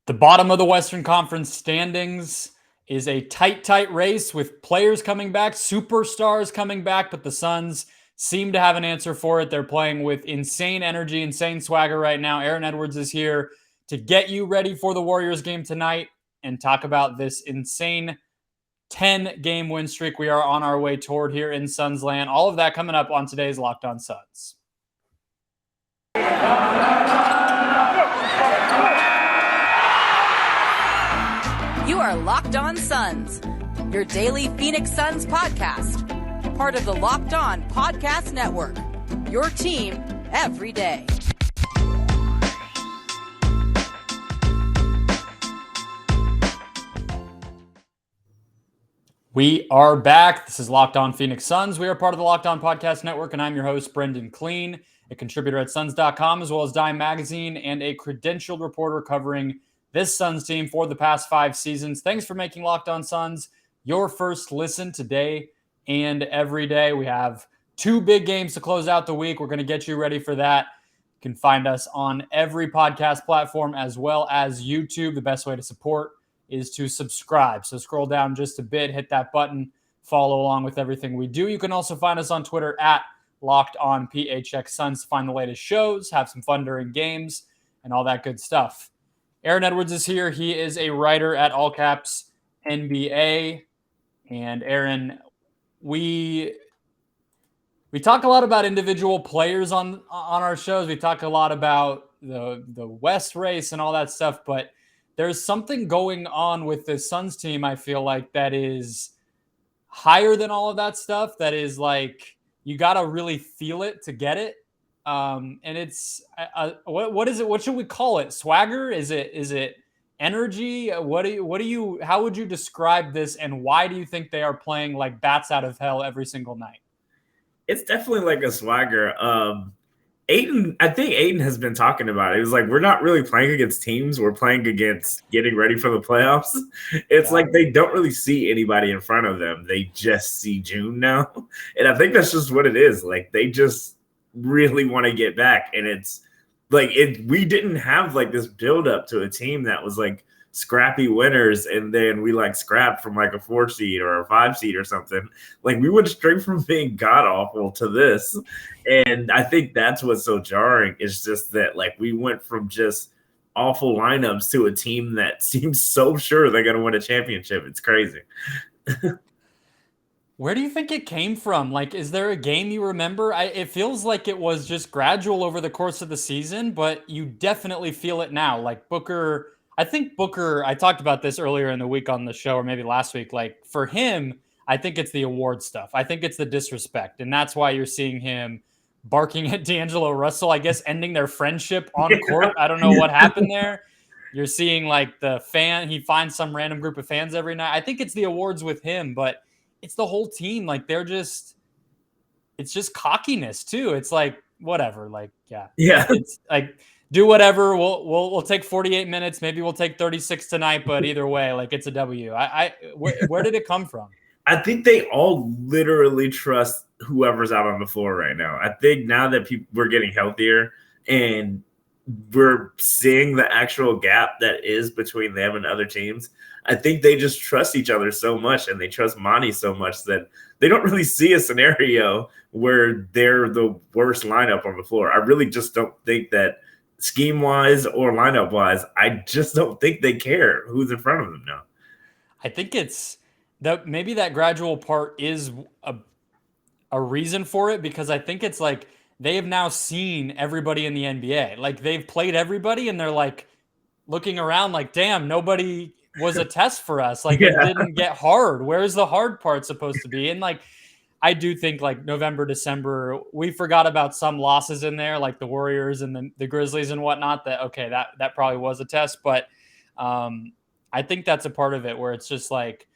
The bottom of the Western Conference standings is a tight race with players coming back, superstars coming back, but the Suns seem to have an answer for it. They're playing with insane energy, insane swagger right now. Aaron Edwards is here to get you ready for the Warriors game tonight and talk about this insane 10-game win streak we are on our way toward here in Suns land. All of that coming up on today's Locked On Suns. You are Locked On Suns, your daily Phoenix Suns podcast. Part of the Locked On Podcast Network, your team every day. We are back. This is Locked On Phoenix Suns. We are part of the Locked On Podcast Network, and I'm your host, Brendon Kleen, a contributor at Suns.com, as well as Dime Magazine, and a credentialed reporter covering this Suns team for the past 5 seasons. Thanks for making Locked On Suns your first listen today and every day. We have 2 big games to close out the week. We're going to get you ready for that. You can find us on every podcast platform as well as YouTube. The best way to support is to subscribe. So scroll down just a bit, hit that button, follow along with everything we do. You can also find us on Twitter at Locked On PHX Suns to find the latest shows, have some fun during games, and all that good stuff. Aaron Edwards is here. He is a writer at All Caps NBA. And Aaron, we talk a lot about individual players on our shows. We talk a lot about the West race and all that stuff, but there's something going on with the Suns team, I feel like, that is higher than all of that stuff. That is like, you got to really feel it to get it. And it's what is it? What should we call it? Swagger? Is it energy? How would you describe this? And why do you think they are playing like bats out of hell every single night? It's definitely like a swagger. I think Aiden has been talking about it. It was like, we're not really playing against teams. We're playing against getting ready for the playoffs. It's like they don't really see anybody in front of them. They just see June now. And I think that's just what it is. Like, they just really want to get back. And it's like, we didn't have like this build up to a team that was like scrappy winners, and then we like scrapped from like a 4 seed or a 5 seed or something. Like, we went straight from being god awful to this. And I think that's what's so jarring, is just that like we went from just awful lineups to a team that seems so sure they're going to win a championship. It's crazy. Where do you think it came from? Like, is there a game you remember? It feels like it was just gradual over the course of the season, but you definitely feel it now. Like Booker, I talked about this earlier in the week on the show, or maybe last week. Like, for him, I think it's the award stuff. I think it's the disrespect. And that's why you're seeing him barking at D'Angelo Russell, I guess, ending their friendship on court. I don't know what happened there. You're seeing like the fan, he finds some random group of fans every night. I think it's the awards with him, but it's the whole team. Like, it's just cockiness too. It's like, whatever. Like, yeah. It's like, do whatever. We'll take 48 minutes. Maybe we'll take 36 tonight, but either way, like, it's a W. Where did it come from? I think they all literally trust whoever's out on the floor right now. I think now that we're getting healthier and we're seeing the actual gap that is between them and other teams, I think they just trust each other so much, and they trust Monty so much that they don't really see a scenario where they're the worst lineup on the floor. I really just don't think that, scheme-wise or lineup-wise, I just don't think they care who's in front of them now. I think it's that maybe that gradual part is a reason for it, because I think it's like they have now seen everybody in the NBA. Like, they've played everybody, and they're like looking around like, damn, nobody was a test for us. Like, It didn't get hard. Where's the hard part supposed to be? And like, I do think like November, December, we forgot about some losses in there, like the Warriors and the Grizzlies and whatnot, that probably was a test. But I think that's a part of it, where it's just like,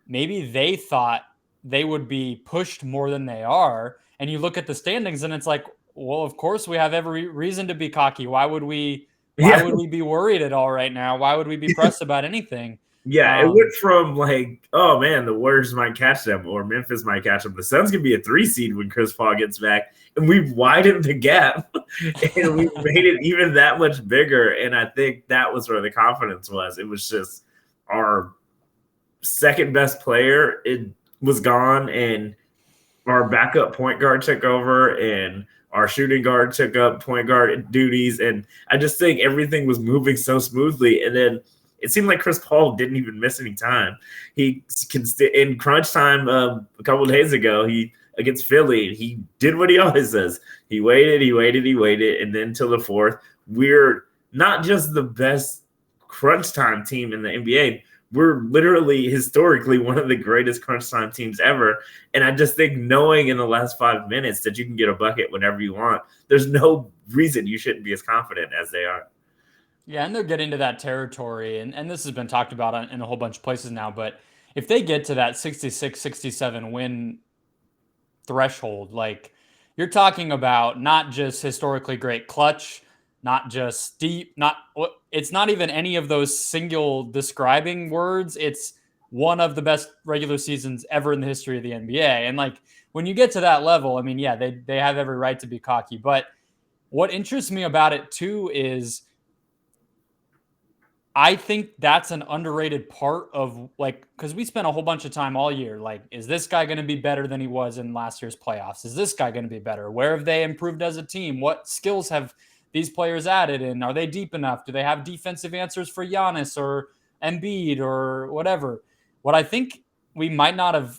maybe they thought they would be pushed more than they are. And you look at the standings and it's like, well, of course we have every reason to be cocky. Why would we be worried at all right now? Why would we be pressed about anything? Yeah, it went from like, oh man, the Warriors might catch them or Memphis might catch them. The Suns can be a 3 seed when Chris Paul gets back, and we've widened the gap and we've made it even that much bigger. And I think that was where the confidence was. It was just our second best player. It was gone, and our backup point guard took over, and our shooting guard took up point guard duties. And I just think everything was moving so smoothly. And then it seemed like Chris Paul didn't even miss any time. He in crunch time a couple of days ago, he against Philly, he did what he always does. He waited, and then till the fourth, we're not just the best crunch time team in the NBA. We're literally historically one of the greatest crunch time teams ever. And I just think knowing in the last 5 minutes that you can get a bucket whenever you want, there's no reason you shouldn't be as confident as they are. Yeah, and they're getting to that territory, and this has been talked about in a whole bunch of places now, but if they get to that 66, 67 win threshold, like you're talking about not just historically great clutch, not just deep, it's not even any of those single describing words. It's one of the best regular seasons ever in the history of the NBA. And like when you get to that level, I mean, yeah, they have every right to be cocky. But what interests me about it too is I think that's an underrated part of like, because we spent a whole bunch of time all year. Like, is this guy going to be better than he was in last year's playoffs? Is this guy going to be better? Where have they improved as a team? What skills have these players added? And are they deep enough? Do they have defensive answers for Giannis or Embiid or whatever? What I think we might not have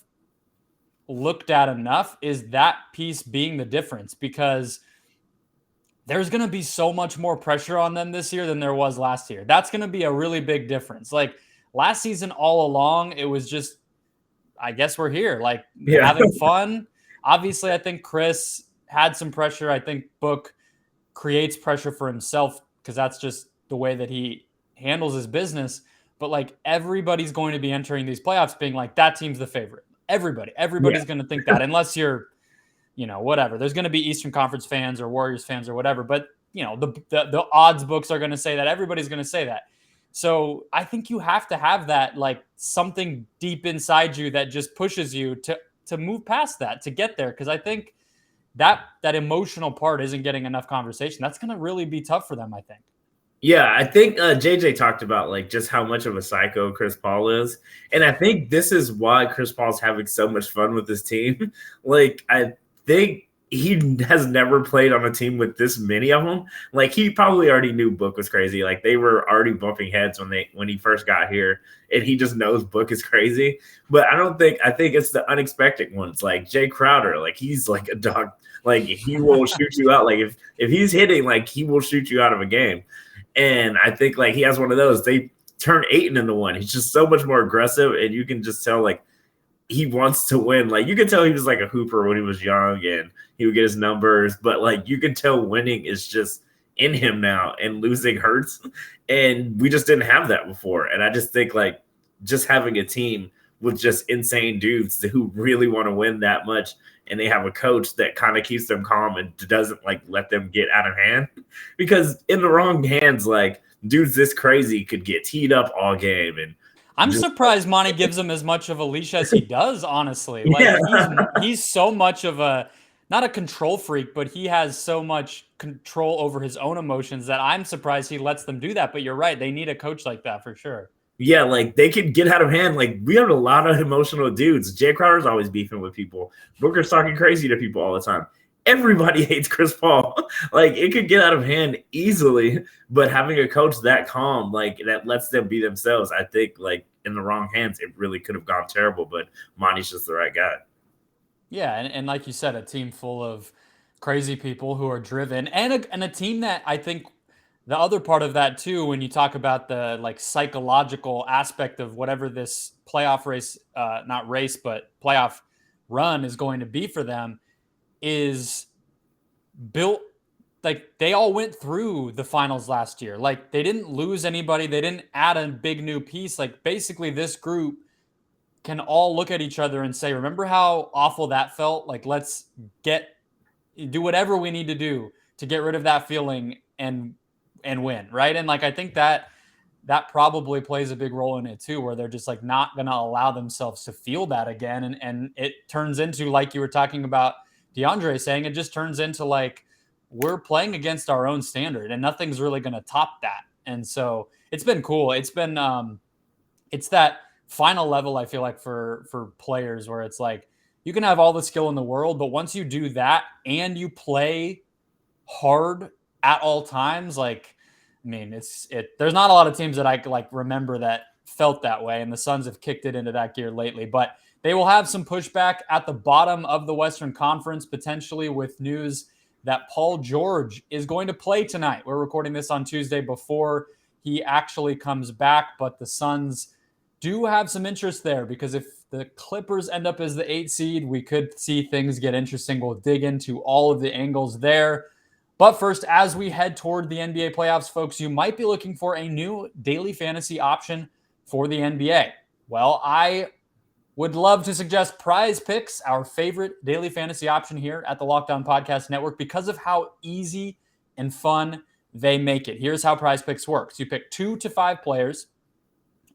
looked at enough is that piece being the difference, because there's going to be so much more pressure on them this year than there was last year. That's going to be a really big difference. Like last season, all along, it was just, I guess we're here, like having fun. Obviously, I think Chris had some pressure. I think Book creates pressure for himself because that's just the way that he handles his business. But like everybody's going to be entering these playoffs being like, that team's the favorite. Everybody's going to think that, unless you're, whatever. There's going to be Eastern Conference fans or Warriors fans or whatever, but the odds books are going to say that. Everybody's going to say that. So I think you have to have that, like something deep inside you that just pushes you to move past that, to get there. Because I think that emotional part isn't getting enough conversation. That's going to really be tough for them, I think. Yeah, I think JJ talked about like just how much of a psycho Chris Paul is. And I think this is why Chris Paul's having so much fun with this team. Like, I think he has never played on a team with this many of them. Like, he probably already knew Book was crazy. Like, they were already bumping heads when he first got here, and he just knows Book is crazy. But I think it's the unexpected ones, like Jay Crowder. Like, he's like a dog. Like, he will shoot you out. Like, if he's hitting, like, he will shoot you out of a game. And I think like he has one of those. They turn Ayton into one. He's just so much more aggressive, and you can just tell like he wants to win. Like you can tell he was like a hooper when he was young, and he would get his numbers. But like you can tell winning is just in him now, and losing hurts. And we just didn't have that before. And I just think like just having a team with just insane dudes who really want to win that much, and they have a coach that kind of keeps them calm and doesn't like let them get out of hand, because in the wrong hands, like dudes this crazy could get teed up all game. And I'm surprised Monty gives him as much of a leash as he does, honestly. Like he's so much of not a control freak, but he has so much control over his own emotions that I'm surprised he lets them do that. But you're right. They need a coach like that for sure. Yeah, like they could get out of hand. Like we have a lot of emotional dudes. Jay Crowder's always beefing with people. Booker's talking crazy to people all the time. Everybody hates Chris Paul. Like it could get out of hand easily, but having a coach that calm, like that lets them be themselves, I think like in the wrong hands, it really could have gone terrible, but Monty's just the right guy. Yeah, and like you said, a team full of crazy people who are driven, and a team that I think the other part of that too, when you talk about the like psychological aspect of whatever this playoff race, not race, but playoff run is going to be for them, is built like they all went through the finals last year. Like they didn't lose anybody. They didn't add a big new piece. Like basically this group can all look at each other and say, remember how awful that felt? Like let's do whatever we need to do to get rid of that feeling and win, right? And like I think that that probably plays a big role in it too, where they're just like not going to allow themselves to feel that again. And it turns into, like you were talking about DeAndre saying, it just turns into like, we're playing against our own standard and nothing's really going to top that. And so it's been cool. It's been, it's that final level, I feel like, for players where it's like, you can have all the skill in the world, but once you do that and you play hard at all times, like, I mean, there's not a lot of teams that I like remember that felt that way, and the Suns have kicked it into that gear lately. But they will have some pushback at the bottom of the Western Conference, potentially with news that Paul George is going to play tonight. We're recording this on Tuesday before he actually comes back, but the Suns do have some interest there because if the Clippers end up as the 8 seed, we could see things get interesting. We'll dig into all of the angles there. But first, as we head toward the NBA playoffs, folks, you might be looking for a new daily fantasy option for the NBA. Well, I would love to suggest PrizePicks, our favorite daily fantasy option here at the Locked On Podcast Network, because of how easy and fun they make it. Here's how PrizePicks works. You pick 2 to 5 players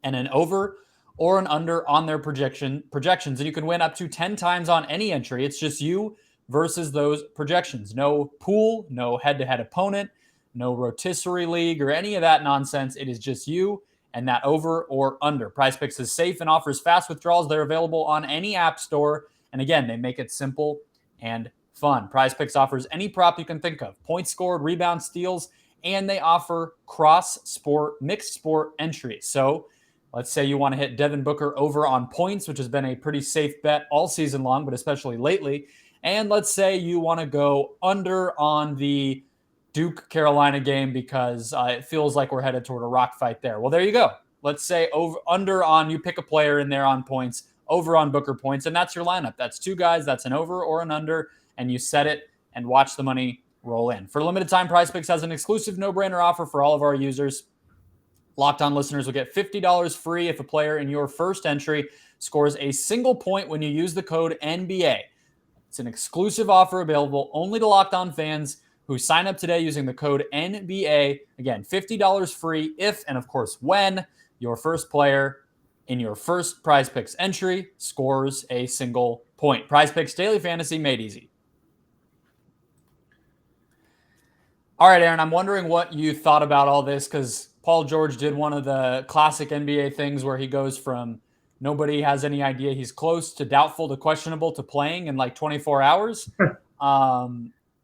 and an over or an under on their projections, and you can win up to 10 times on any entry. It's just you versus those projections. No pool, no head-to-head opponent, no rotisserie league or any of that nonsense. It is just you and that over or under. PrizePicks is safe and offers fast withdrawals. They're available on any app store. And again, they make it simple and fun. PrizePicks offers any prop you can think of: points scored, rebound, steals, and they offer cross-sport, mixed sport entries. So let's say you want to hit Devin Booker over on points, which has been a pretty safe bet all season long, but especially lately. And let's say you want to go under on the Duke-Carolina game because it feels like we're headed toward a rock fight there. Well, there you go. Let's say under on, you pick a player in there on points, over on Booker points, and that's your lineup. That's 2 guys, that's an over or an under, and you set it and watch the money roll in. For a limited time, PrizePicks has an exclusive no-brainer offer for all of our users. Locked On listeners will get $50 free if a player in your first entry scores a single point when you use the code NBA. It's an exclusive offer available only to Locked On fans who sign up today using the code NBA. Again, $50 free if, and of course when, your first player in your first PrizePicks entry scores a single point. PrizePicks Daily Fantasy made easy. All right, Aaron, I'm wondering what you thought about all this because Paul George did one of the classic NBA things where he goes from nobody has any idea he's close to doubtful to questionable to playing in like 24 hours.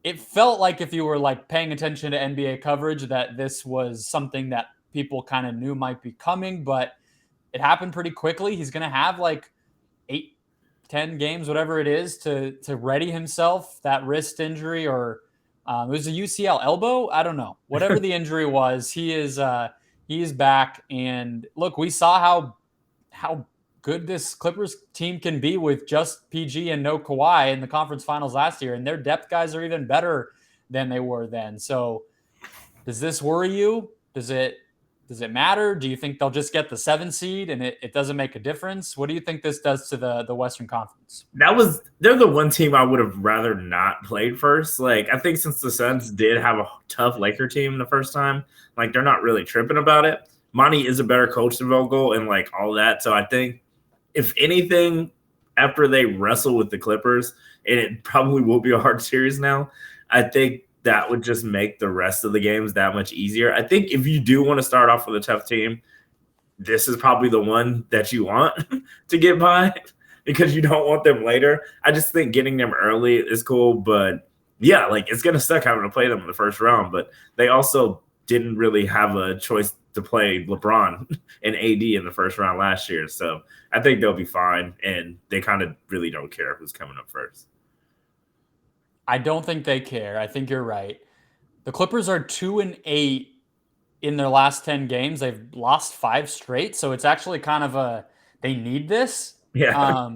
It felt like if you were like paying attention to NBA coverage that this was something that people kind of knew might be coming, but it happened pretty quickly. He's going to have like 8-10 games, whatever it is, to ready himself. That wrist injury or it was a UCL elbow. I don't know. Whatever the injury was, he is back. And look, we saw how good this Clippers team can be with just PG and no Kawhi in the conference finals last year. And their depth guys are even better than they were then. So does this worry you? Does it matter? Do you think they'll just get the 7 seed and it doesn't make a difference? What do you think this does to the Western Conference? They're the one team I would have rather not played first. Like, I think since the Suns did have a tough Laker team the first time, like they're not really tripping about it. Monty is a better coach than Vogel and like all that. So I think if anything, after they wrestle with the Clippers, and it probably will be a hard series now, I think that would just make the rest of the games that much easier. I think if you do want to start off with a tough team, this is probably the one that you want to get by because you don't want them later. I just think getting them early is cool, but yeah, like it's going to suck having to play them in the first round, but they also didn't really have a choice to play LeBron and AD in the first round last year. So I think they'll be fine, and they kind of really don't care who's coming up first. I don't think they care. I think you're right. The Clippers are 2-8 in their last 10 games. They've lost 5 straight, so it's actually kind of they need this. Yeah.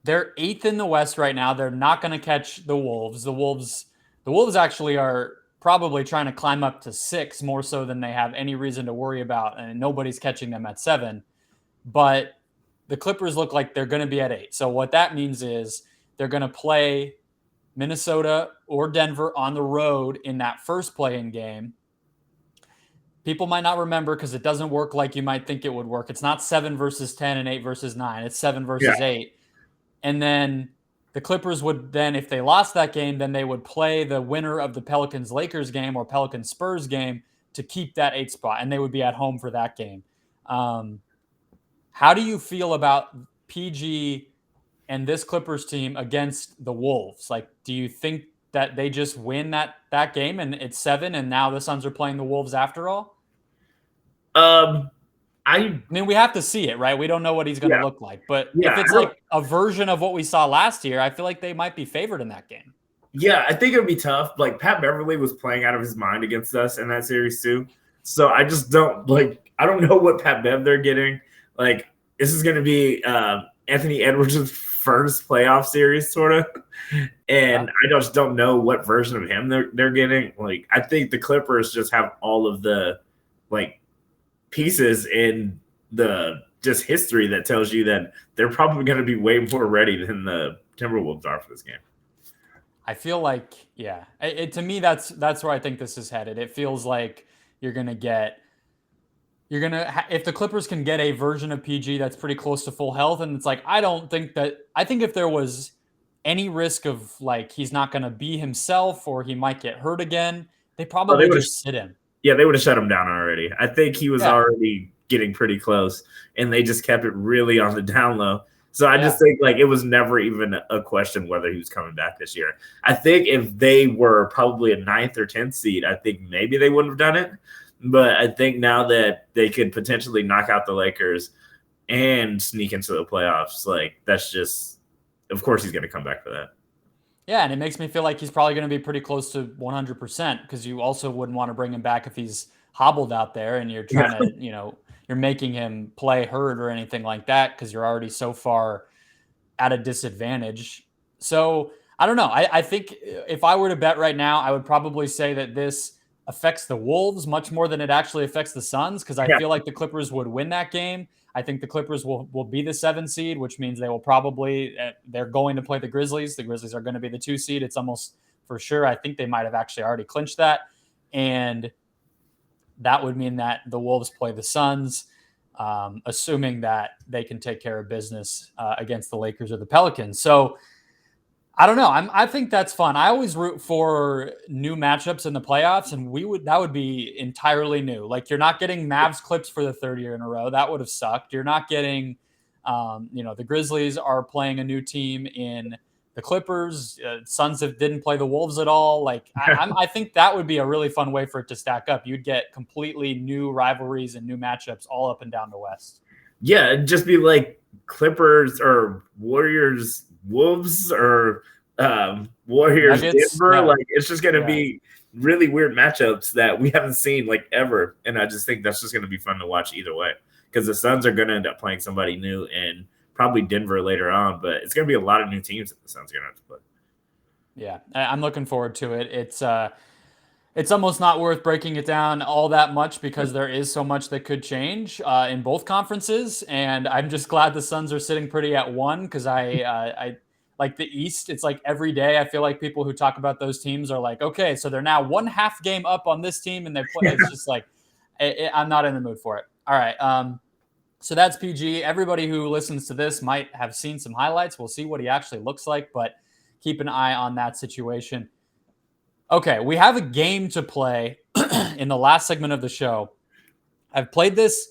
They're 8th in the West right now. They're not going to catch the Wolves. The Wolves actually are probably trying to climb up to 6 more so than they have any reason to worry about, and nobody's catching them at 7. But the Clippers look like they're going to be at 8. So what that means is they're going to play Minnesota or Denver on the road in that first play-in game. people might not remember because it doesn't work like you might think it would work. It's not 7 versus 10 and 8 versus 9. It's 7 versus 8. And then the Clippers would then, if they lost that game, then they would play the winner of the Pelicans-Lakers game or Pelicans-Spurs game to keep that 8 spot, and they would be at home for that game. How do you feel about PG and this Clippers team against the Wolves? Like, do you think that they just win that game and it's 7 and now the Suns are playing the Wolves after all? I mean, we have to see it, right? We don't know what he's going to look like. But if it's like a version of what we saw last year, I feel like they might be favored in that game. Yeah, I think it would be tough. Like, Pat Beverly was playing out of his mind against us in that series too. So I just don't I don't know what Pat Bev they're getting. Like, this is going to be Anthony Edwards' first playoff series, sort of. And I just don't know what version of him they're getting. Like, I think the Clippers just have all of the, pieces in the just history that tells you that they're probably going to be way more ready than the Timberwolves are for this game. I feel like, to me, that's where I think this is headed. It feels like if the Clippers can get a version of PG that's pretty close to full health, and it's like, I think if there was any risk of he's not going to be himself or he might get hurt again, they probably just sit him. Yeah, they would have shut him down already. I think he was already getting pretty close, and they just kept it really on the down low. So I just think it was never even a question whether he was coming back this year. I think if they were probably a 9th or 10th seed, I think maybe they wouldn't have done it. But I think now that they could potentially knock out the Lakers and sneak into the playoffs, that's just, of course he's going to come back for that. Yeah, and it makes me feel like he's probably going to be pretty close to 100% because you also wouldn't want to bring him back if he's hobbled out there and you're trying to, you're making him play hurt or anything like that because you're already so far at a disadvantage. So I don't know. I think if I were to bet right now, I would probably say that this affects the Wolves much more than it actually affects the Suns because I feel like the Clippers would win that game. I think the Clippers will be the 7 seed, which means they will they're going to play the Grizzlies. The Grizzlies are going to be the 2 seed. It's almost for sure. I think they might have actually already clinched that. And that would mean that the Wolves play the Suns, assuming that they can take care of business against the Lakers or the Pelicans. So I don't know. I think that's fun. I always root for new matchups in the playoffs, and that would be entirely new. You're not getting Mavs Clips for the 3rd year in a row. That would have sucked. You're not getting, the Grizzlies are playing a new team in the Clippers. Suns didn't play the Wolves at all. I think that would be a really fun way for it to stack up. You'd get completely new rivalries and new matchups all up and down the West. Yeah, it'd just be like Clippers or Warriors, Wolves or Warriors, Nuggets, Denver. It's just going to be really weird matchups that we haven't seen ever. And I just think that's just going to be fun to watch either way because the Suns are going to end up playing somebody new and probably Denver later on. But it's going to be a lot of new teams that the Suns are going to have to play. Yeah, I'm looking forward to it. It's almost not worth breaking it down all that much because there is so much that could change in both conferences. And I'm just glad the Suns are sitting pretty at 1 because I like the East. It's every day I feel like people who talk about those teams are okay, so they're now 1/2 game up on this team and they play. It's just I'm not in the mood for it. All right. So that's PG. Everybody who listens to this might have seen some highlights. We'll see what he actually looks like, but keep an eye on that situation. Okay, we have a game to play in the last segment of the show. I've played this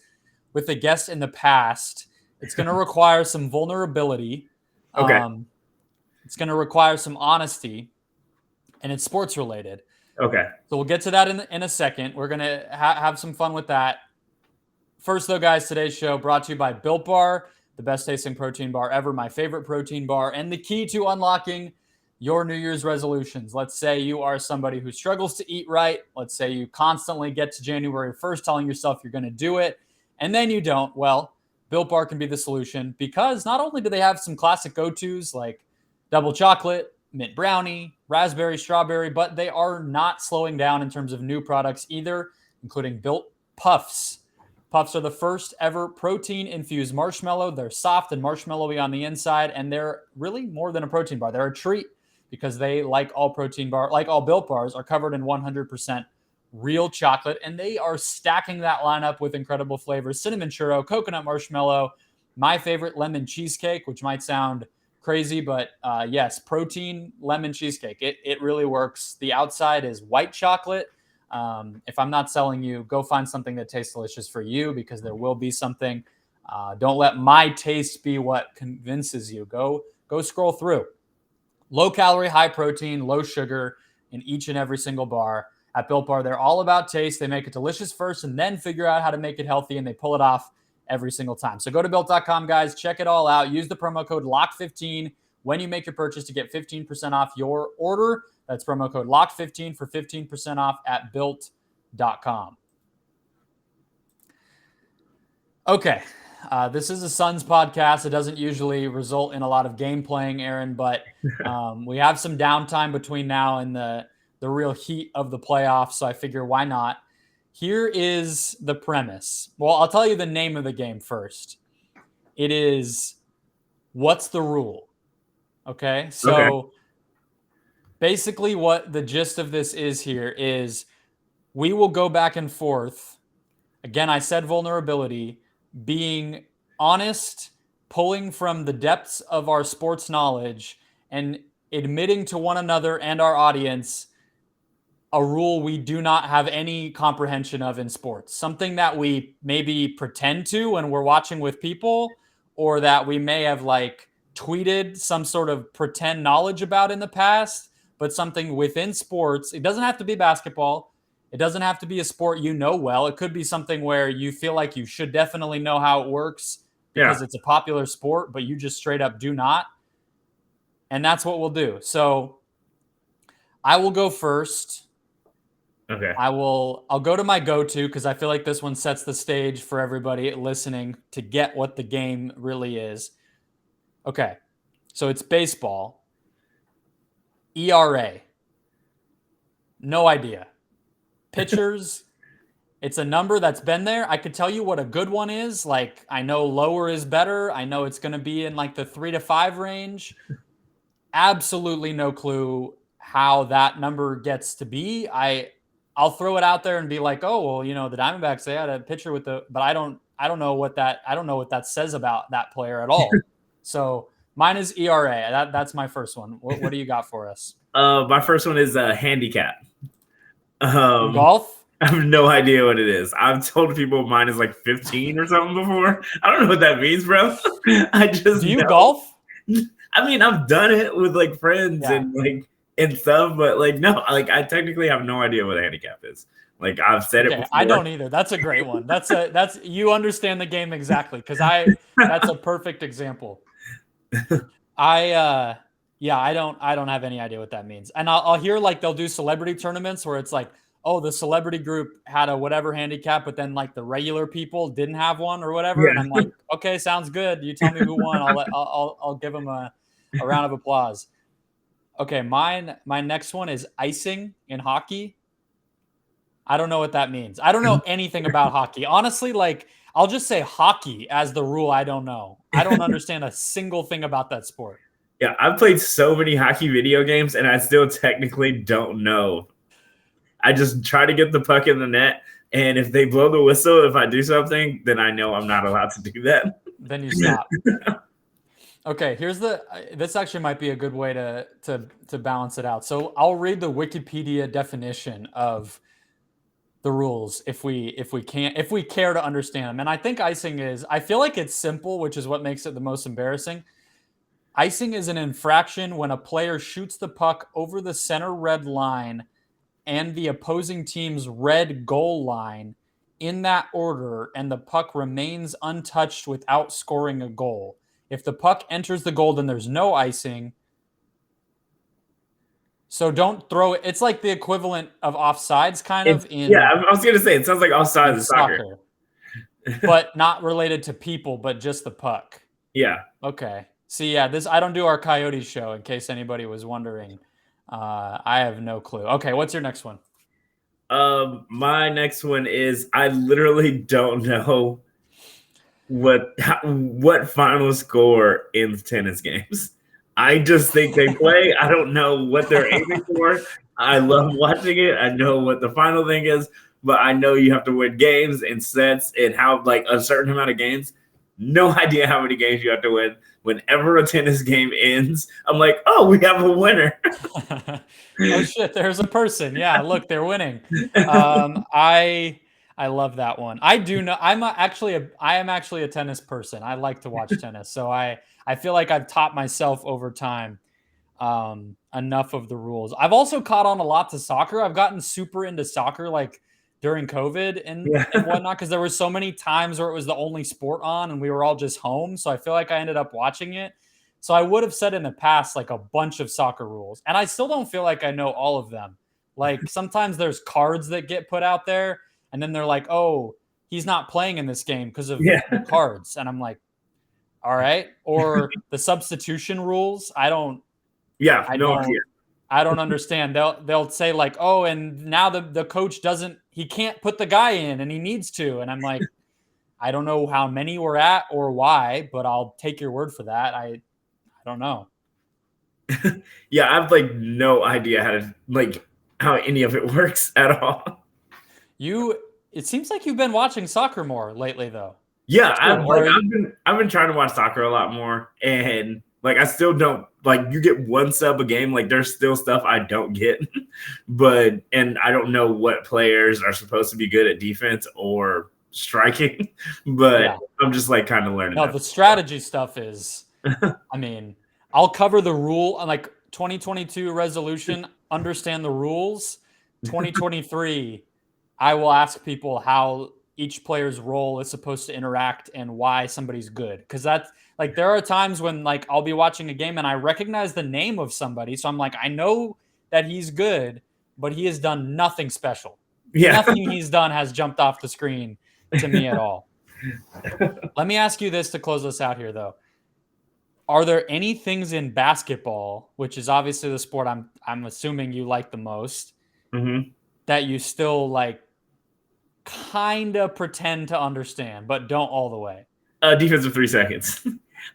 with a guest in the past. It's going to require some vulnerability. Okay. It's going to require some honesty, and it's sports related. Okay. So we'll get to that in a second. We're going to have some fun with that. First, though, guys, today's show brought to you by Built Bar, the best tasting protein bar ever, my favorite protein bar, and the key to unlocking your New Year's resolutions. Let's say you are somebody who struggles to eat right. Let's say you constantly get to January 1st telling yourself you're going to do it, and then you don't. Well, Built Bar can be the solution because not only do they have some classic go-tos like double chocolate, mint brownie, raspberry, strawberry, but they are not slowing down in terms of new products either, including Built Puffs. Puffs are the first ever protein-infused marshmallow. They're soft and marshmallowy on the inside, and they're really more than a protein bar. They're a treat because they, like all Built Bars, are covered in 100% real chocolate, and they are stacking that lineup with incredible flavors: cinnamon churro, coconut marshmallow, my favorite, lemon cheesecake, which might sound crazy, but yes, protein lemon cheesecake. It really works. The outside is white chocolate. If I'm not selling you, go find something that tastes delicious for you, because there will be something. Don't let my taste be what convinces you. Go scroll through. Low calorie, high protein, low sugar in each and every single bar at Built Bar. They're all about taste. They make it delicious first and then figure out how to make it healthy, and they pull it off every single time. So go to Built.com, guys. Check it all out. Use the promo code LOCK15 when you make your purchase to get 15% off your order. That's promo code LOCK15 for 15% off at Built.com. Okay. This is a Suns podcast. It doesn't usually result in a lot of game playing, Aaron, but we have some downtime between now and the real heat of the playoffs, so I figure why not? Here is the premise. Well, I'll tell you the name of the game first. It is What's the Rule? Okay? So basically what the gist of this is here is we will go back and forth. Again, I said vulnerability, being honest, pulling from the depths of our sports knowledge, and admitting to one another and our audience a rule we do not have any comprehension of in sports. Something that we maybe pretend to when we're watching with people, or that we may have like tweeted some sort of pretend knowledge about in the past, but something within sports. It doesn't have to be basketball. It doesn't have to be a sport you know well. It could be something where you feel like you should definitely know how it works because it's a popular sport, but you just straight up do not. And that's what we'll do. So I will go first. Okay. I'll go to my go-to because I feel like this one sets the stage for everybody listening to get what the game really is. Okay. So it's baseball. ERA. No idea. Pitchers, it's a number that's been there. I could tell you what a good one is. Like, I know lower is better. I know it's going to be in like the 3 to 5 range. Absolutely no clue how that number gets to be. I'll throw it out there and be like, oh, well, you know, the Diamondbacks, they had a pitcher with but I don't know what that says about that player at all. So mine is ERA. That's my first one. What do you got for us? My first one is handicap. Golf? I have no idea what it is. I've told people mine is like 15 or something before. I don't know what that means, bro. Do you golf? I mean, I've done it with like friends and stuff, but like no, like I technically have no idea what a handicap is. Like I've said it before. I don't either. That's a great one. That's you understand the game exactly, because that's a perfect example. I don't have any idea what that means. And I'll hear like they'll do celebrity tournaments where it's like, oh, the celebrity group had a whatever handicap, but then like the regular people didn't have one or whatever. Yeah. And I'm like, okay, sounds good. You tell me who won. I'll give them a round of applause. Okay, my next one is icing in hockey. I don't know what that means. I don't know anything about hockey. Honestly, like I'll just say hockey as the rule. I don't know. I don't understand a single thing about that sport. Yeah, I've played so many hockey video games, and I still technically don't know. I just try to get the puck in the net, and if they blow the whistle, if I do something, then I know I'm not allowed to do that. Then you stop. Okay, this actually might be a good way to balance it out. So I'll read the Wikipedia definition of the rules if we care to understand them. And I think icing I feel like it's simple, which is what makes it the most embarrassing. Icing is an infraction when a player shoots the puck over the center red line and the opposing team's red goal line in that order, and the puck remains untouched without scoring a goal. If the puck enters the goal, then there's no icing. So don't throw it. It's like the equivalent of offsides kind of. Yeah, I was going to say, it sounds like offsides in soccer. But not related to people, but just the puck. Yeah. Okay. See, yeah, I don't do our Coyotes show, in case anybody was wondering. I have no clue. Okay, what's your next one? My next one is I literally don't know what final score in tennis games. I just think they play. I don't know what they're aiming for. I love watching it. I know what the final thing is, but I know you have to win games and sets and how like a certain amount of games. No idea how many games you have to win. Whenever a tennis game ends, I'm like, oh, we have a winner. Oh shit, there's a person. Yeah, look, they're winning. I love that one. I do know I am actually a tennis person. I like to watch tennis. So I feel like I've taught myself over time enough of the rules. I've also caught on a lot to soccer. I've gotten super into soccer like during COVID and whatnot, because there were so many times where it was the only sport on and we were all just home. So I feel like I ended up watching it. So I would have said in the past like a bunch of soccer rules, and I still don't feel like I know all of them. Like sometimes there's cards that get put out there and then they're like, oh, he's not playing in this game because of the cards. And I'm like, all right. Or the substitution rules. I don't understand. They'll say like, oh, and now the coach he can't put the guy in and he needs to. And I'm like, I don't know how many we're at or why, but I'll take your word for that. I don't know. Yeah, I have like no idea how any of it works at all. It seems like you've been watching soccer more lately though. Yeah, I've been trying to watch soccer a lot more, and like I still don't like you get one sub a game. Like there's still stuff I don't get, and I don't know what players are supposed to be good at defense or striking, but I'm just like kind of learning. No, the strategy stuff is, I mean, I'll cover the rule like 2022 resolution, understand the rules. 2023, I will ask people how each player's role is supposed to interact and why somebody's good. Because that's like there are times when like I'll be watching a game and I recognize the name of somebody. So I'm like, I know that he's good, but he has done nothing special. Yeah. Nothing he's done has jumped off the screen to me at all. Let me ask you this to close us out here, though. Are there any things in basketball, which is obviously the sport I'm assuming you like the most, that you still like kind of pretend to understand, but don't all the way? Defensive 3 seconds.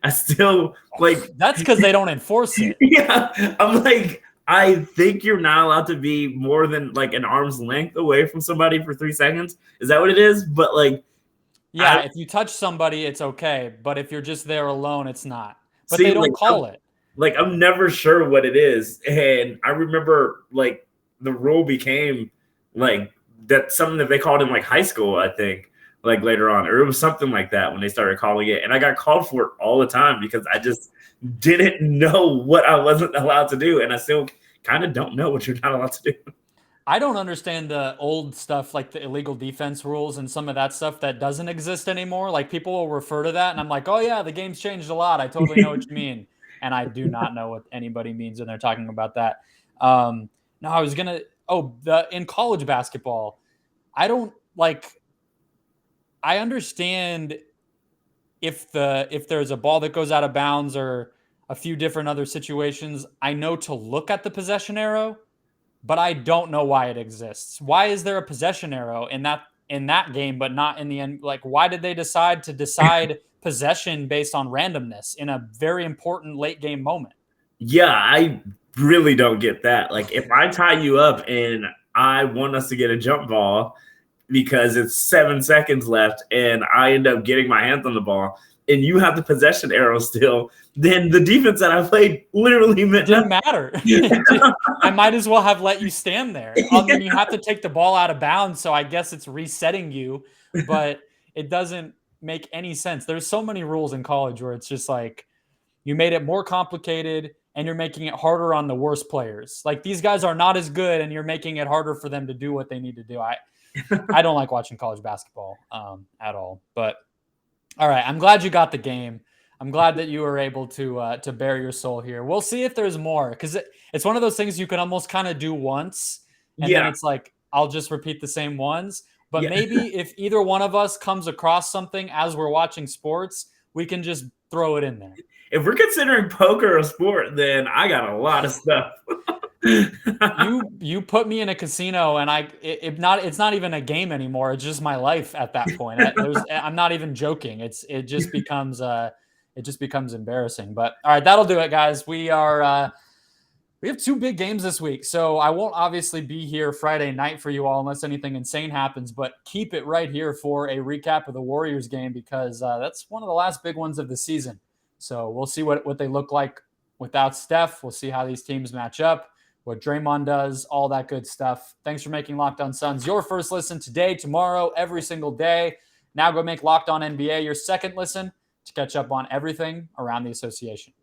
I still like. That's because they don't enforce it. Yeah, I'm like, I think you're not allowed to be more than like an arm's length away from somebody for 3 seconds. Is that what it is? But like, yeah, if you touch somebody, it's okay. But if you're just there alone, it's not. But they don't call it. Like, I'm never sure what it is. And I remember like the rule became like that's something that they called in like high school, I think, like later on, or it was something like that when they started calling it. And I got called for it all the time because I just didn't know what I wasn't allowed to do. And I still kind of don't know what you're not allowed to do. I don't understand the old stuff, like the illegal defense rules and some of that stuff that doesn't exist anymore. Like people will refer to that and I'm like, oh yeah, the game's changed a lot. I totally know what you mean. And I do not know what anybody means when they're talking about that. No, I was going to, in college basketball, I understand if there's a ball that goes out of bounds or a few different other situations, I know to look at the possession arrow, but I don't know why it exists. Why is there a possession arrow in that game, but not in the end? Like, why did they decide possession based on randomness in a very important late game moment? Yeah, I really don't get that. Like, if I tie you up and I want us to get a jump ball because it's 7 seconds left and I end up getting my hands on the ball and you have the possession arrow still, then the defense that I played literally didn't matter. I might as well have let you stand there. Then you have to take the ball out of bounds, so I guess it's resetting you, but it doesn't make any sense. There's so many rules in college where it's just like you made it more complicated and you're making it harder on the worst players. Like these guys are not as good and you're making it harder for them to do what they need to do. I don't like watching college basketball at all, but all right. I'm glad you got the game. I'm glad that you were able to bare your soul here. We'll see if there's more because it's one of those things you can almost kind of do once. And then it's like, I'll just repeat the same ones. But maybe if either one of us comes across something as we're watching sports, we can just throw it in there. If we're considering poker a sport, then I got a lot of stuff. You put me in a casino and it's not even a game anymore. It's just my life at that point. I'm not even joking. It just becomes embarrassing. But all right, that'll do it, guys. We are We have 2 big games this week, so I won't obviously be here Friday night for you all unless anything insane happens, but keep it right here for a recap of the Warriors game because that's one of the last big ones of the season. So we'll see what they look like without Steph. We'll see how these teams match up, what Draymond does, all that good stuff. Thanks for making Locked On Suns your first listen today, tomorrow, every single day. Now go make Locked On NBA your second listen to catch up on everything around the association.